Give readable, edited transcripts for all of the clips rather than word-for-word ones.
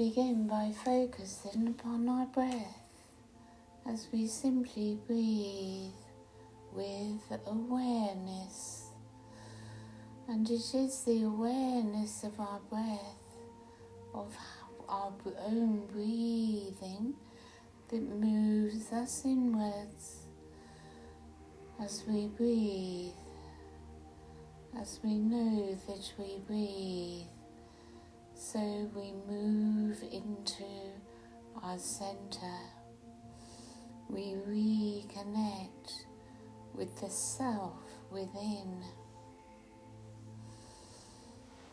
begin by focusing upon our breath as we simply breathe with awareness. And it is the awareness of our breath, of our own breathing, that moves us inwards as we breathe. As we know that we breathe, so we move into our center. We reconnect with the self within.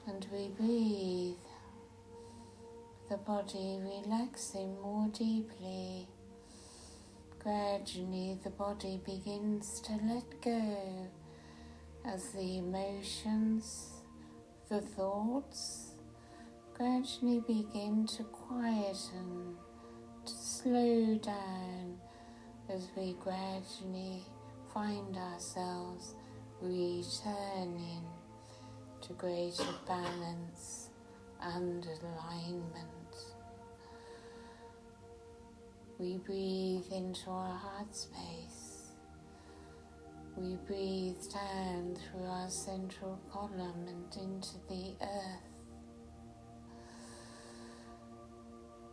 And we breathe, the body relaxing more deeply. Gradually the body begins to let go as the emotions, the thoughts, gradually begin to quieten, to slow down as we gradually find ourselves returning to greater balance and alignment. We breathe into our heart space. We breathe down through our central column and into the earth.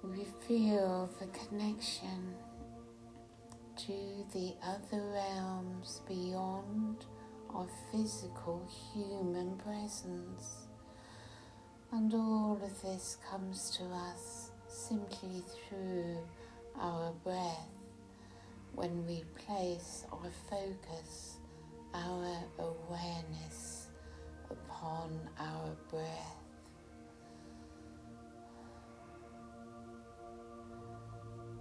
We feel the connection to the other realms beyond our physical human presence. And all of this comes to us simply through our breath when we place our focus, our awareness upon our breath.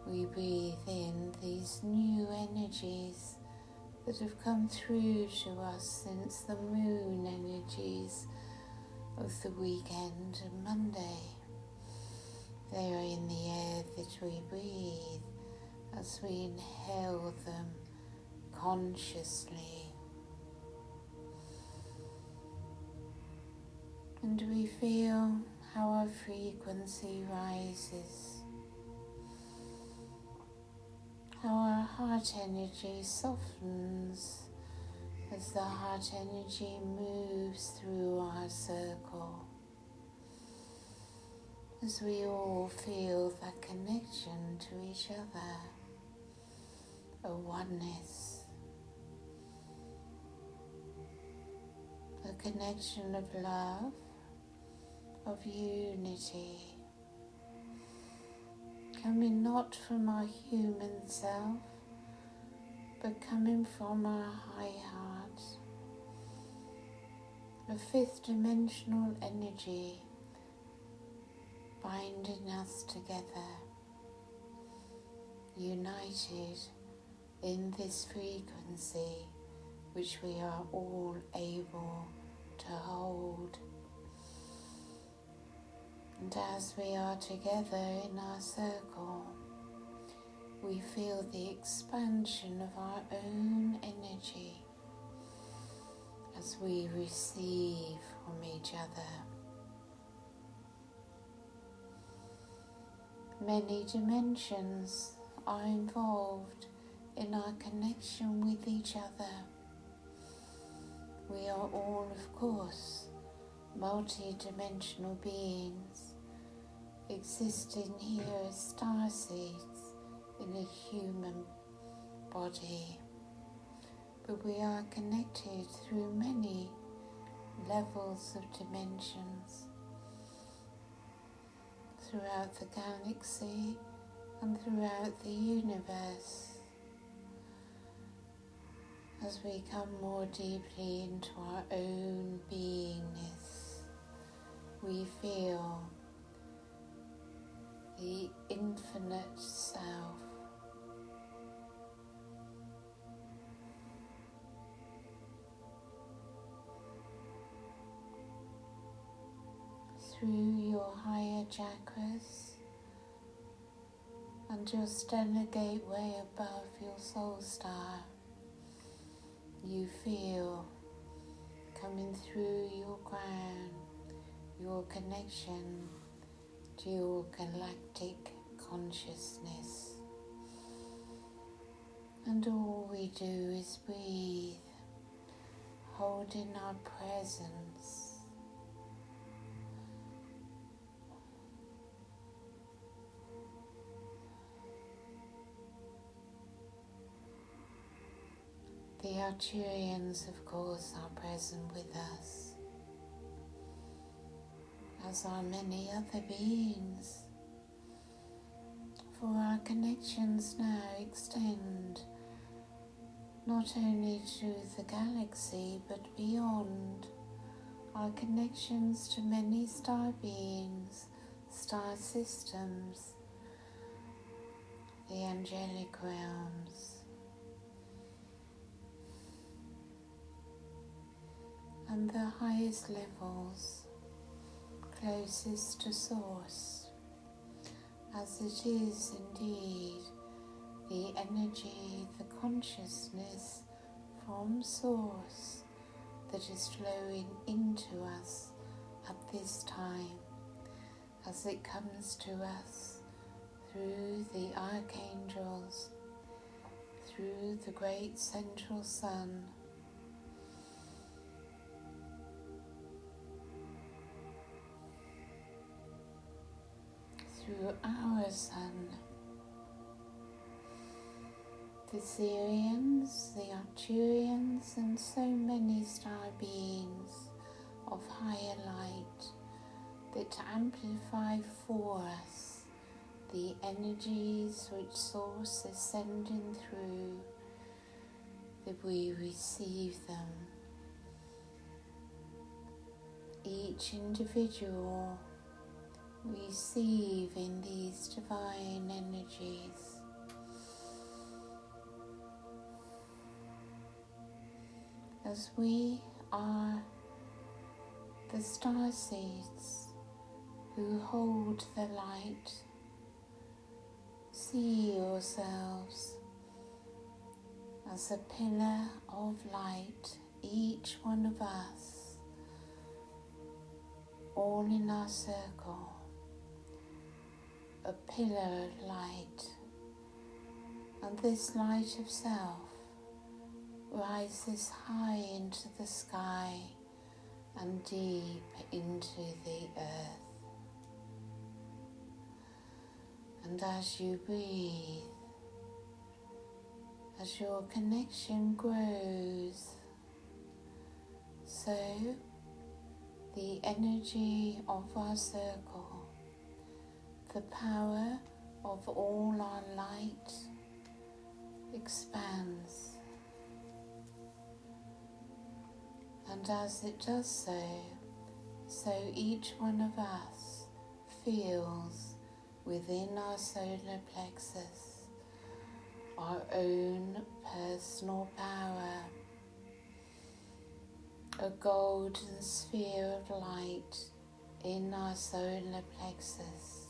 We breathe in these new energies that have come through to us since the moon energies of the weekend and Monday. They are in the air that we breathe as we inhale them consciously. And we feel how our frequency rises. How our heart energy softens as the heart energy moves through our circle. As we all feel that connection to each other, a oneness, a connection of love, of unity, coming not from our human self, but coming from our high heart, a fifth dimensional energy binding us together, united in this frequency which we are all able to hold. And as we are together in our circle, we feel the expansion of our own energy as we receive from each other. Many dimensions are involved in our connection with each other. We are all, of course, multi-dimensional beings existing here as starseeds in a human body, but we are connected through many levels of dimensions throughout the galaxy and throughout the universe. As we come more deeply into our own beingness, we feel the infinite self. Through your higher chakras and your stellar gateway above your soul star, you feel coming through your crown, your connection dual galactic consciousness. And all we do is breathe, holding our presence. The Arcturians, of course, are present with us, as are many other beings, for our connections now extend not only to the galaxy but beyond. Our connections to many star beings, star systems, the angelic realms, and the highest levels closest to Source, as it is indeed the energy, the consciousness from Source that is flowing into us at this time, as it comes to us through the archangels, through the great central sun, through our sun, the Sirians, the Arcturians, and so many star beings of higher light that amplify for us the energies which Source is sending through, that we receive them. Each individual receiving these divine energies. As we are the star seeds who hold the light, see yourselves as a pillar of light, each one of us, all in our circle, a pillar of light, and this light of self rises high into the sky and deep into the earth. And as you breathe, as your connection grows, so the energy of our circle, the power of all our light, expands. And as it does so, so each one of us feels within our solar plexus our own personal power, a golden sphere of light in our solar plexus.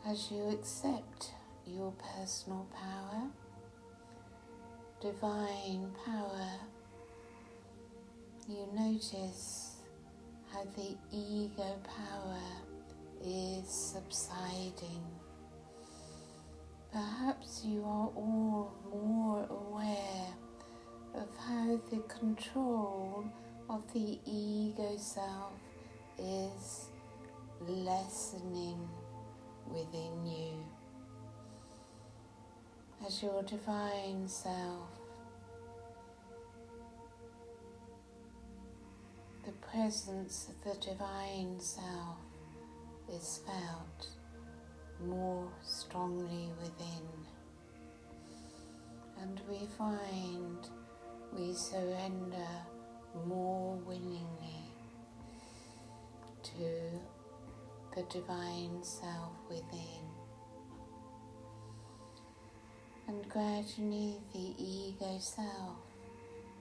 As you accept your personal power, divine power, you notice how the ego power is subsiding. Perhaps you are all more aware of how the control of the ego self is lessening within you, as your divine self, the presence of the divine self is felt more strongly within, and we find we surrender more willingly to the divine self within. And gradually the ego self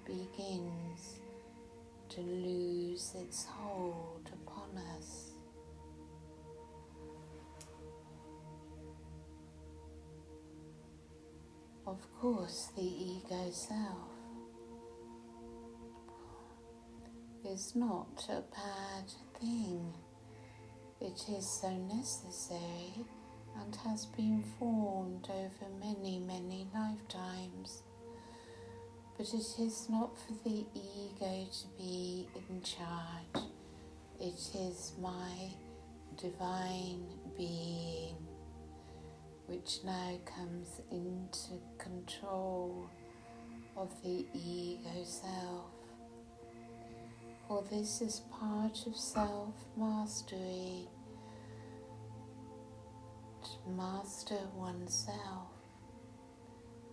begins to lose its hold upon us. of course, the ego self is not a bad thing. It is so necessary and has been formed over many, many lifetimes. But it is not for the ego to be in charge. It is my divine being which now comes into control of the ego self. For this is part of self-mastery, to master oneself.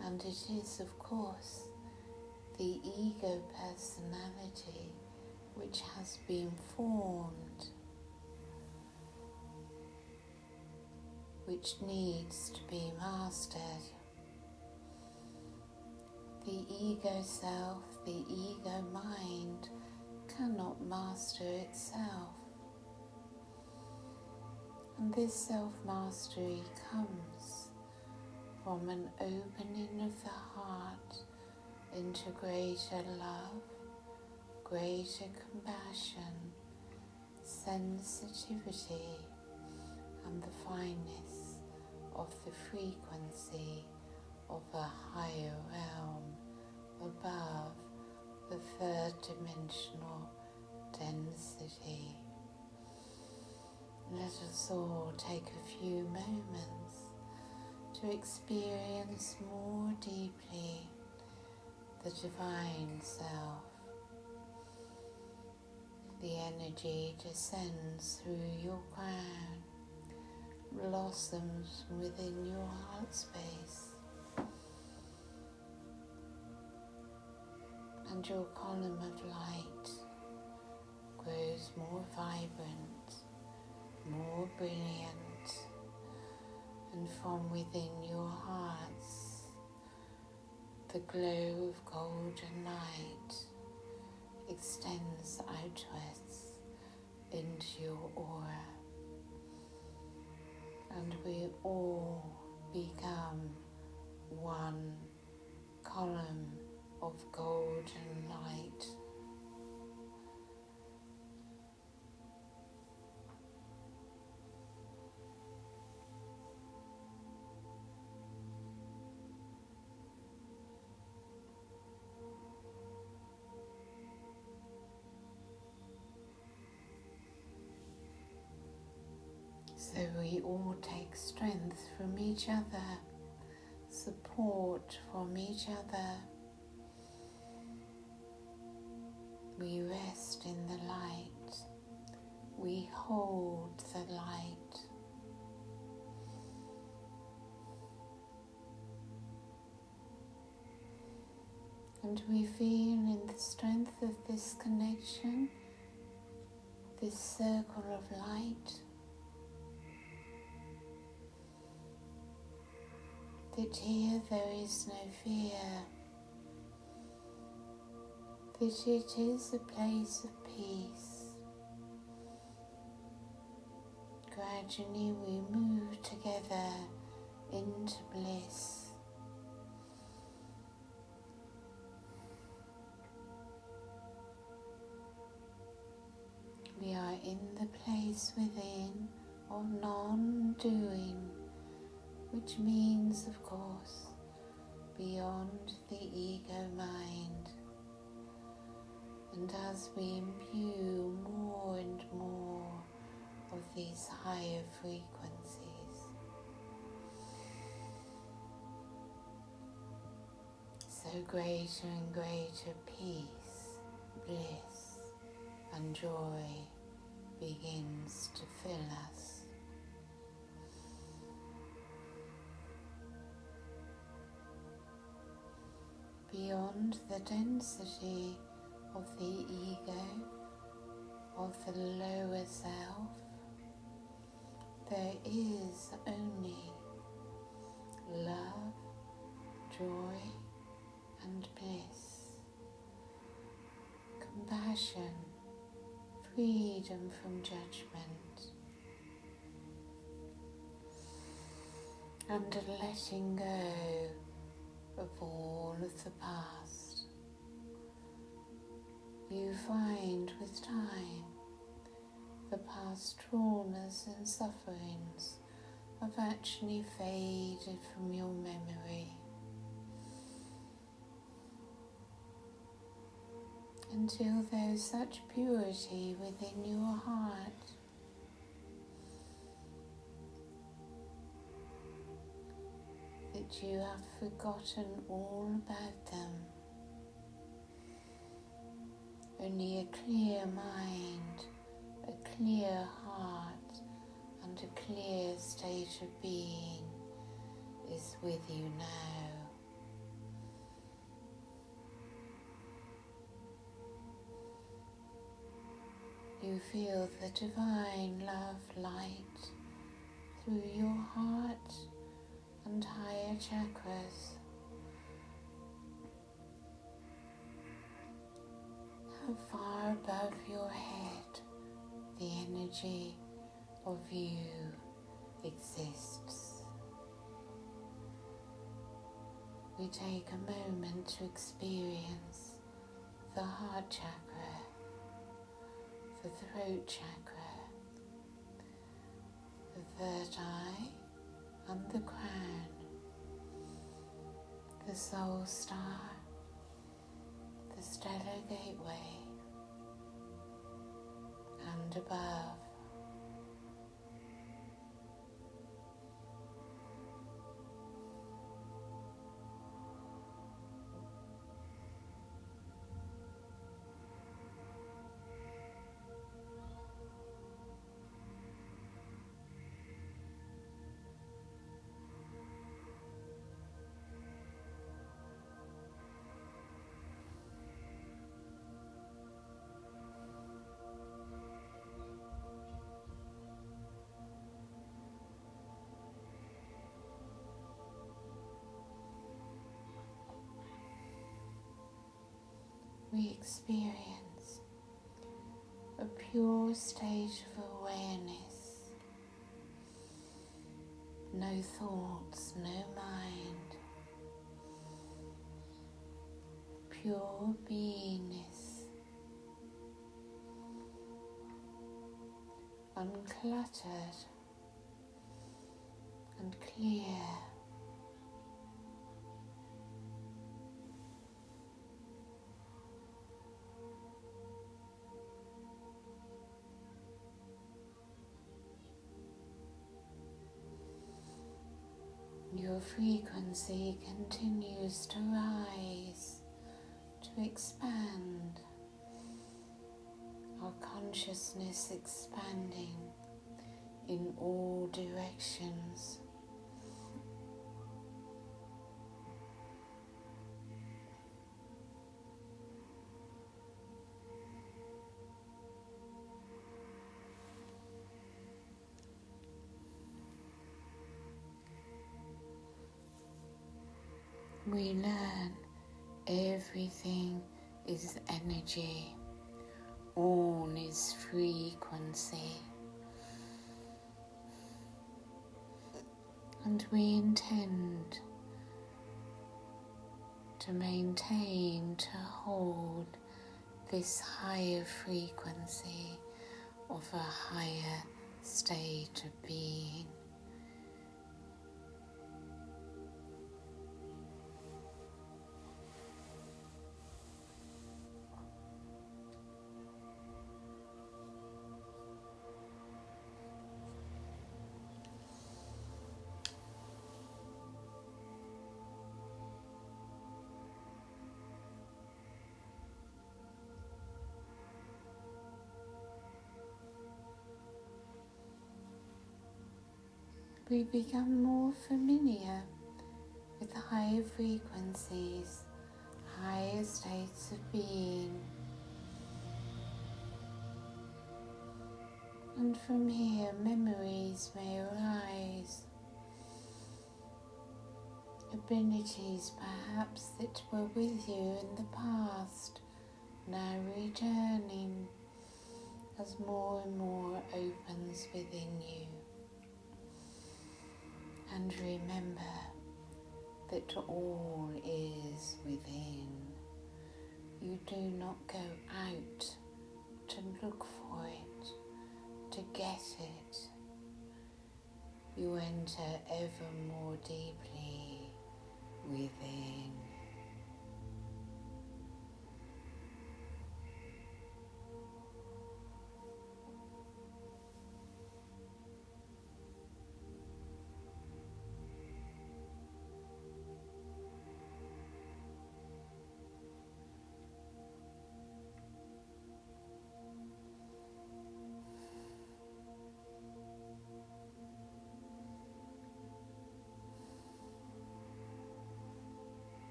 And it is, of course, the ego personality which has been formed, which needs to be mastered. The ego self, the ego mind, cannot master itself. And this self-mastery comes from an opening of the heart into greater love, greater compassion, sensitivity, and the fineness of the frequency of a higher realm above the third dimensional density. Let us all take a few moments to experience more deeply the divine self. The energy descends through your crown, blossoms within your heart space, and your column of light grows more vibrant, more brilliant, and from within your hearts the glow of golden light extends outwards into your aura, and we all become one column of golden light. So we all take strength from each other, support from each other. We rest in the light. We hold the light. And we feel in the strength of this connection, this circle of light, that here there is no fear, that it is a place of peace. Gradually we move together into bliss. We are in the place within of non-doing, which means, of course, beyond the ego mind. And as we imbue more and more of these higher frequencies, so greater and greater peace, bliss, and joy begins to fill us. Beyond the density of the ego, of the lower self, there is only love, joy, and bliss, compassion, freedom from judgment, and a letting go of all of the past. You find with time the past traumas and sufferings have actually faded from your memory, until there's such purity within your heart that you have forgotten all about them. Only a clear mind, a clear heart, and a clear state of being is with you now. You feel the divine love light through your heart and higher chakras. How far above your head the energy of you exists. We take a moment to experience the heart chakra, the throat chakra, the third eye and the crown, the soul star, the stellar gateway, and above. We experience a pure state of awareness, no thoughts, no mind, pure beingness, uncluttered and clear. Your frequency continues to rise, to expand, our consciousness expanding in all directions. We learn everything is energy, all is frequency, and we intend to maintain, to hold this higher frequency of a higher state of being. We become more familiar with higher frequencies, higher states of being. And from here, memories may arise, abilities perhaps that were with you in the past, now returning as more and more opens within you. And remember, that all is within. You do not go out to look for it, to get it. You enter ever more deeply within.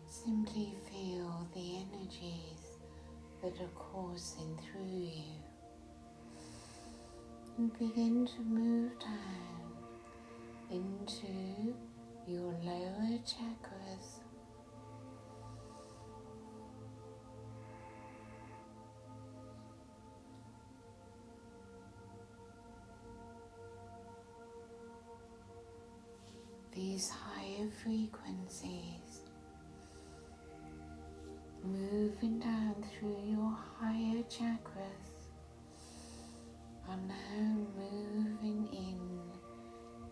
Simply feel the energies that are coursing through you and begin to move down into your lower chakras. These higher frequencies moving down through your higher chakras are now moving in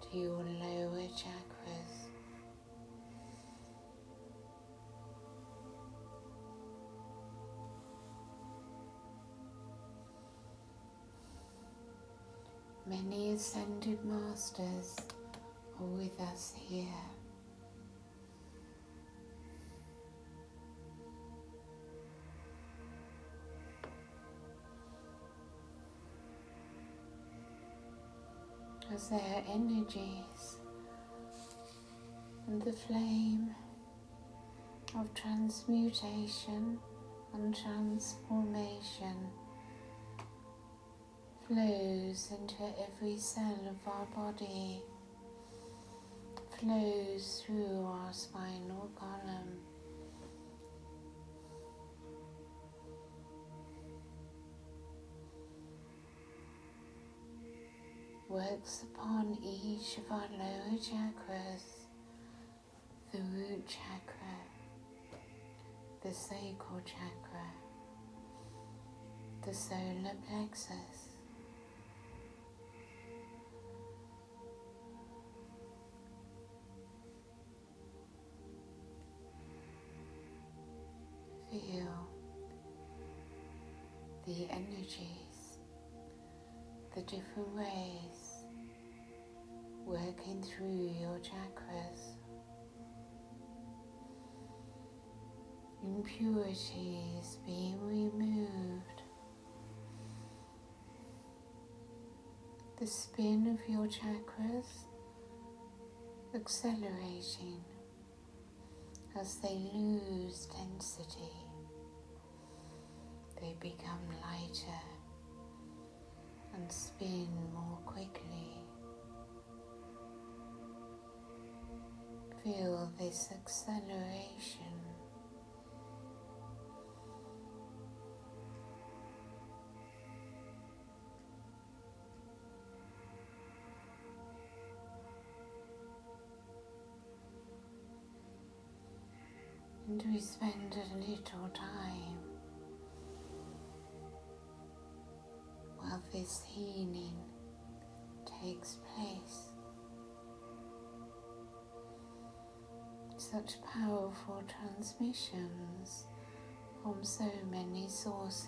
to your lower chakras. Many ascended masters are with us here. As their energies and the flame of transmutation and transformation flows into every cell of our body, flows through our spinal column, works upon each of our lower chakras, the root chakra, the sacral chakra, the solar plexus, feel the energies, the different ways working through your chakras. Impurities being removed. The spin of your chakras accelerating as they lose density. They become lighter and spin more quickly. Feel this acceleration. And we spend a little time while this healing takes place. Such powerful transmissions from so many sources.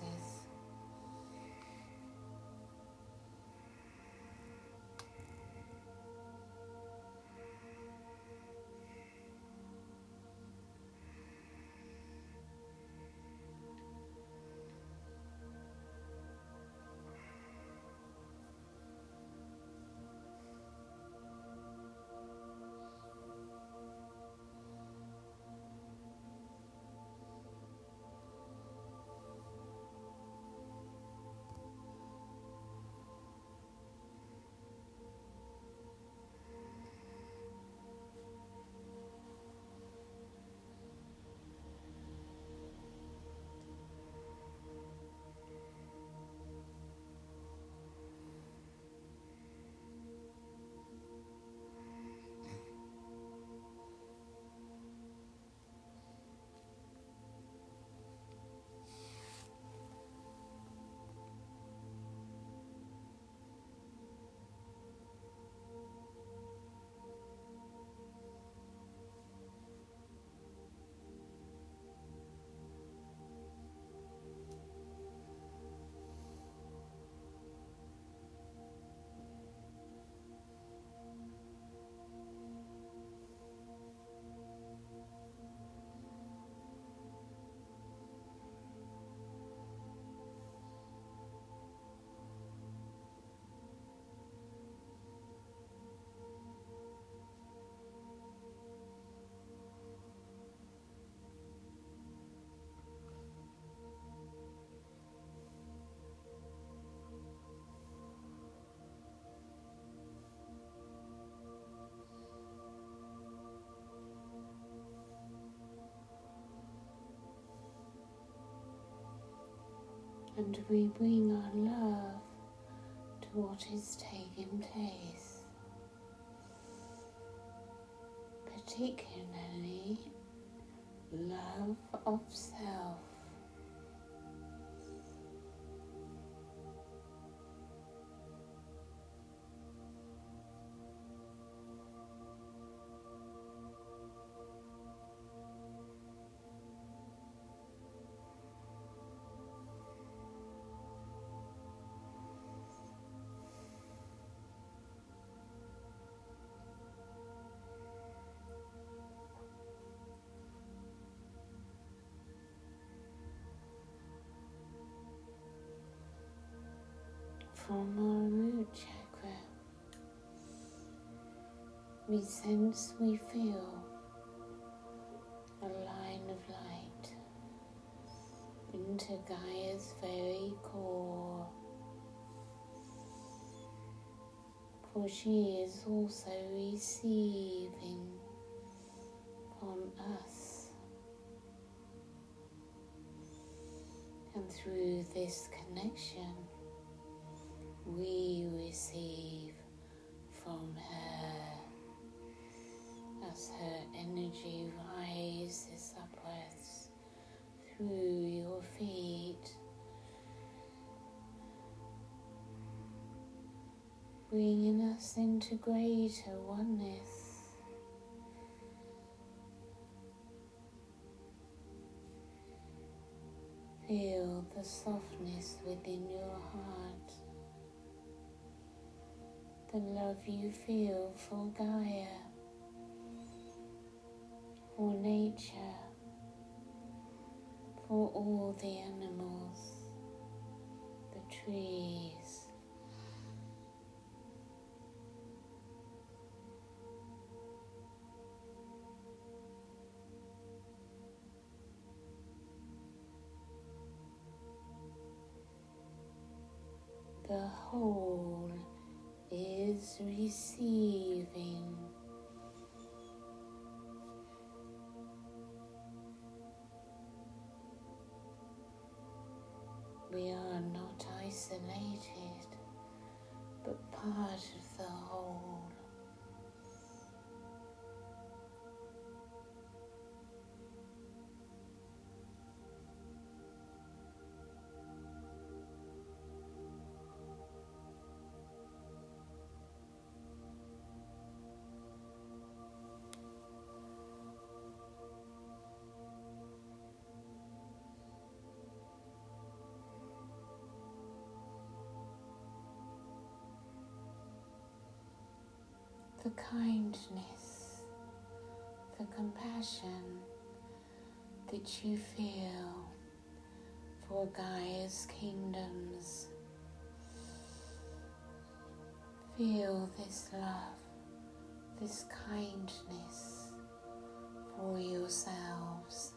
and we bring our love to what is taking place, particularly love of self. From our root chakra, we sense, we feel a line of light into Gaia's very core, for she is also receiving from us, and through this connection we receive from her as her energy rises upwards through your feet, bringing us into greater oneness. Feel the softness within your heart, the love you feel for Gaia, for nature, for all the animals, the trees. The whole is receiving. We are not isolated, but part of the whole. The kindness, the compassion that you feel for Gaia's kingdoms. Feel this love, this kindness for yourselves.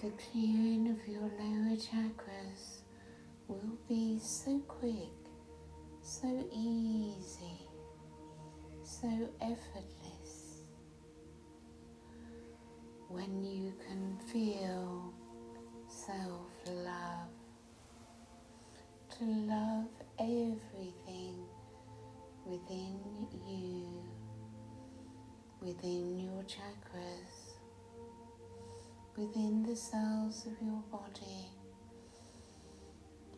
The clearing of your lower chakras will be so quick, so easy, so effortless when you can feel self-love, to love everything within you, within your chakras, within the cells of your body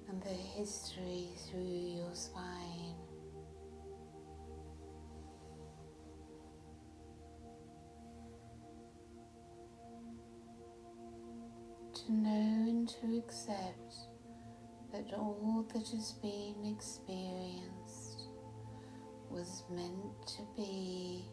and the history through your spine. To know and to accept that all that has been experienced was meant to be.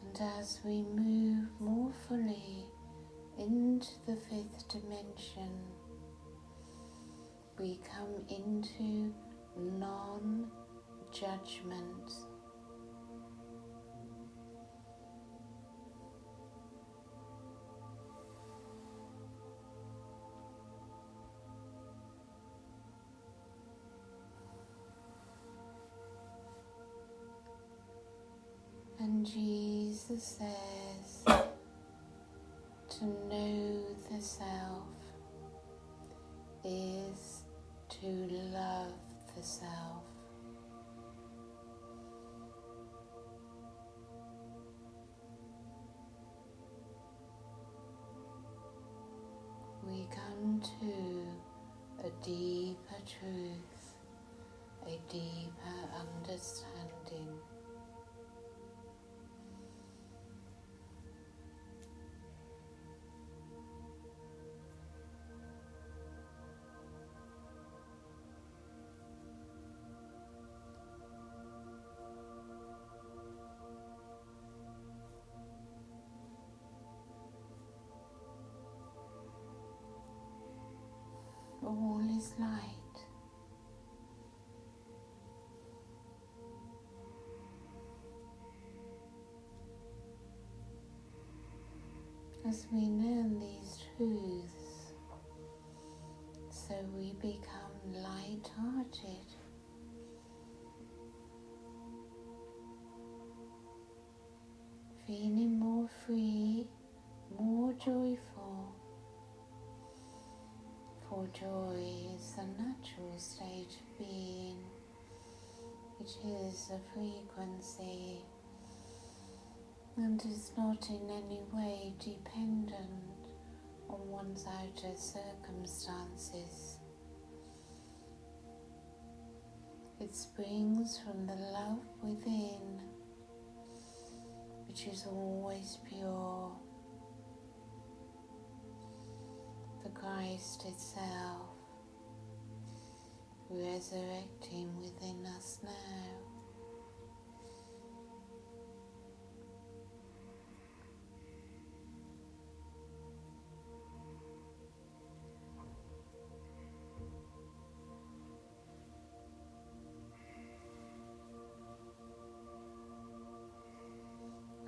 And as we move more fully into the fifth dimension, we come into non-judgment. Jesus says to know the self is to love the self. We come to a deeper truth, a deeper understanding. All is light. As we learn these truths, so we become light-hearted, feeling more free, more joyful. For joy is the natural state of being. It is a frequency and is not in any way dependent on one's outer circumstances. It springs from the love within, which is always pure. The Christ itself, resurrecting within us now.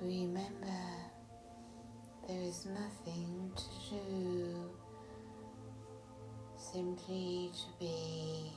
Remember, there is nothing to do, simply to be.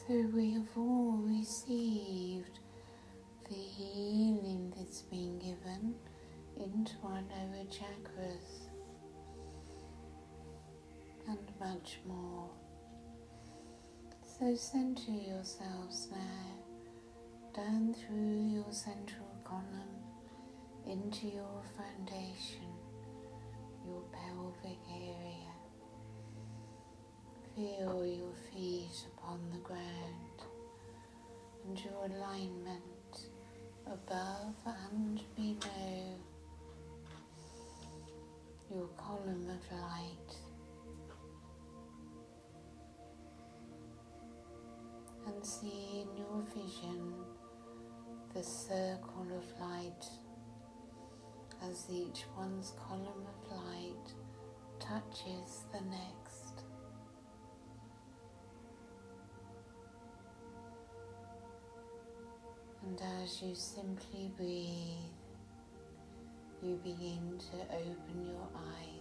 So we have all received the healing that's been given into our lower chakras and much more. So center yourselves now down through your central column into your foundation, your pelvic area. Feel your feet upon the ground and your alignment above and below your column of light, and see in your vision the circle of light as each one's column of light touches the next. And as you simply breathe, you begin to open your eyes.